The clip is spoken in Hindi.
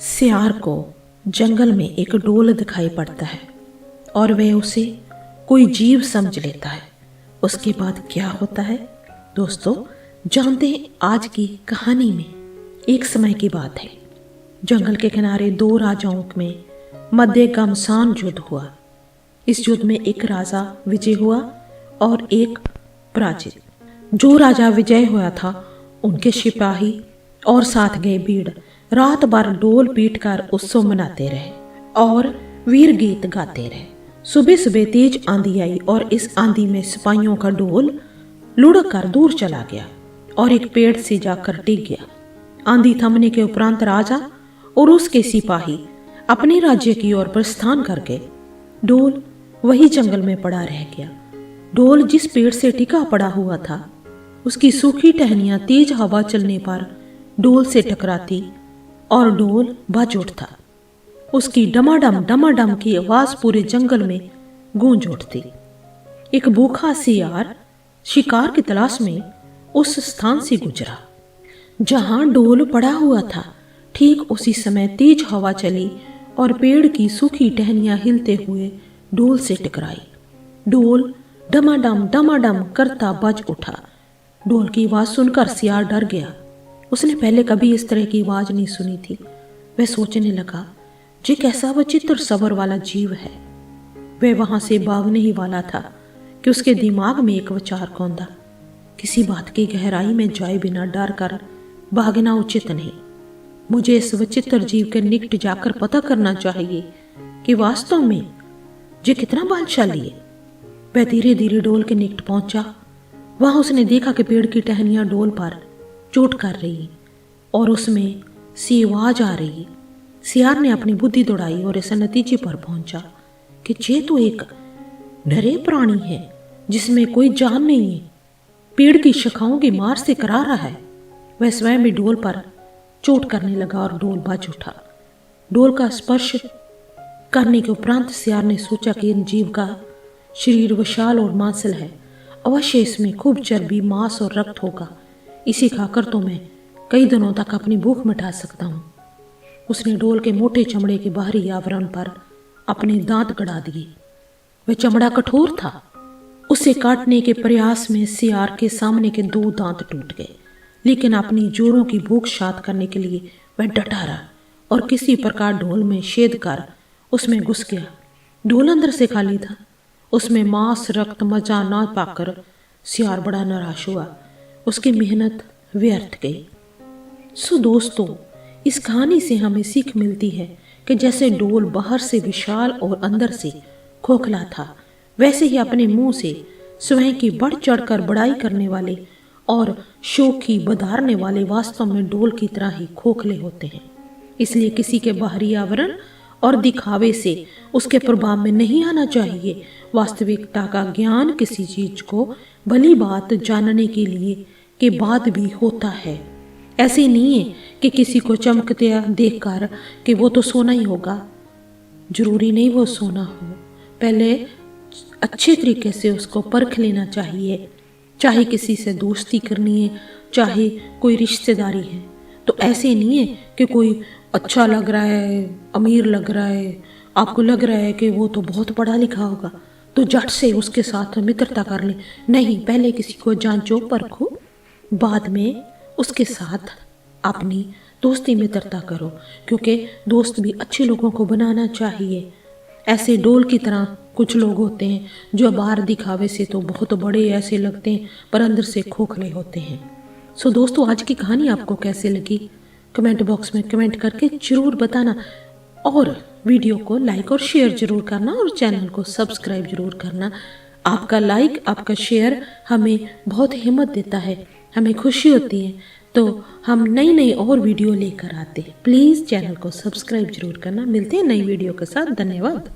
सियार को जंगल में एक ढोल दिखाई पड़ता है और वह उसे कोई जीव समझ लेता है। उसके बाद क्या होता है दोस्तों, जानते हैं आज की कहानी में। एक समय की बात है, जंगल के किनारे दो राजाओं में मध्य घमासान युद्ध हुआ। इस युद्ध में एक राजा विजय हुआ और एक पराजित। जो राजा विजय हुआ था उनके सिपाही और साथ गए भीड़ रात भर ढोल पीटकर उत्सव मनाते रहे और वीर गीत गाते रहे। सुबह सुबह तेज आंधी आई और इस आंधी में सिपाहियों का ढोल लुढ़क कर दूर चला गया और एक पेड़ से जाकर टिक गया। आंधी थमने के उपरांत राजा और उसके सिपाही अपने राज्य की ओर प्रस्थान कर गए। ढोल वही जंगल में पड़ा रह गया। ढोल जिस पेड़ से टिका पड़ा हुआ था, उसकी सूखी टहनियां तेज हवा चलने पर ढोल से टकराती और ढोल बज उठता। उसकी डमाडम की आवाज पूरे जंगल में गूंज उठती। एक भूखा सियार शिकार की तलाश में उस स्थान से गुजरा जहां ढोल पड़ा हुआ था। ठीक उसी समय तेज हवा चली और पेड़ की सूखी टहनियां हिलते हुए ढोल से टकराई। ढोल डमाडम करता बज उठा। ढोल की आवाज सुनकर सियार डर गया। उसने पहले कभी इस तरह की आवाज नहीं सुनी थी। वह सोचने लगा, ये कैसा विचित्र सबर वाला जीव है। वह वहां से भागने ही वाला था कि उसके दिमाग में एक विचार कौंधा। किसी बात की गहराई में जाए बिना डर कर भागना उचित नहीं। मुझे इस विचित्र जीव के निकट जाकर पता करना चाहिए कि वास्तव में ये कितना बलशाली है। वह धीरे धीरे ढोल के निकट पहुंचा। वहां उसने देखा कि पेड़ की टहनियां ढोल पर चोट कर रही और उसमें सी आवाज आ रही। सियार ने अपनी बुद्धि दौड़ाई और इस नतीजे पर पहुंचा कि ये तो एक नरे प्राणी है जिसमें कोई जान नहीं है। पेड़ की शाखाओं की मार से करा रहा है। वह स्वयं भी ढोल पर चोट करने लगा और ढोल बज उठा। ढोल का स्पर्श करने के उपरांत सियार ने सोचा कि इन जीव का शरीर विशाल और मांसल है। अवश्य इसमें खूब चर्बी, मांस और रक्त होगा। इसे खाकर तो मैं कई दिनों तक अपनी भूख मिटा सकता हूँ। उसने ढोल के मोटे चमड़े के बाहरी आवरण पर अपने दांत गड़ा दिए। वह चमड़ा कठोर था। उसे काटने के प्रयास में सियार के सामने के दो दांत टूट गए, लेकिन अपनी जोरों की भूख शांत करने के लिए वह डटा रहा और किसी प्रकार ढोल में छेद कर उसमें घुस गया। ढोल अंदर से खाली था। उसमें मांस, रक्त, मजा ना पाकर सियार बड़ा निराश हुआ। उसकी मेहनत व्यर्थ गई। सो दोस्तों, इस कहानी से हमें सीख मिलती है कि जैसे ढोल बाहर से विशाल और अंदर से खोखला था, वैसे ही अपने मुंह से स्वयं की बढ़ चढ़कर बड़ाई करने वाले और शोखी बधारने वाले वास्तव में ढोल की तरह ही खोखले होते हैं। इसलिए किसी के बाहरी आवरण और दिखावे से उसके प्रभाव में नहीं आना चाहिए। वास्तविकता का ज्ञान किसी चीज को भली बात जानने के लिए के बाद भी होता है। ऐसे नहीं है कि किसी को चमकते देखकर कि वो तो सोना ही होगा। जरूरी नहीं वो सोना हो। पहले अच्छे तरीके से उसको परख लेना चाहिए। चाहे किसी से दोस्ती करनी है, चाहे कोई रिश्तेदारी है, तो ऐसे नहीं है कि कोई अच्छा लग रहा है, अमीर लग रहा है, आपको लग रहा है कि वो तो बहुत पढ़ा लिखा होगा, तो झट से उसके साथ मित्रता कर ले। नहीं, पहले किसी को जांचो, परखो, बाद में उसके साथ अपनी दोस्ती मित्रता करो, क्योंकि दोस्त भी अच्छे लोगों को बनाना चाहिए। ऐसे ढोल की तरह कुछ लोग होते हैं जो बाहर दिखावे से तो बहुत बड़े ऐसे लगते हैं पर अंदर से खोखले होते हैं। सो दोस्तों, आज की कहानी आपको कैसे लगी कमेंट बॉक्स में कमेंट करके जरूर बताना और वीडियो को लाइक और शेयर जरूर करना और चैनल को सब्सक्राइब जरूर करना। आपका लाइक, आपका शेयर हमें बहुत हिम्मत देता है, हमें खुशी होती है, तो हम नई और वीडियो लेकर आते हैं। प्लीज़ चैनल को सब्सक्राइब जरूर करना। मिलते हैं नई वीडियो के साथ। धन्यवाद।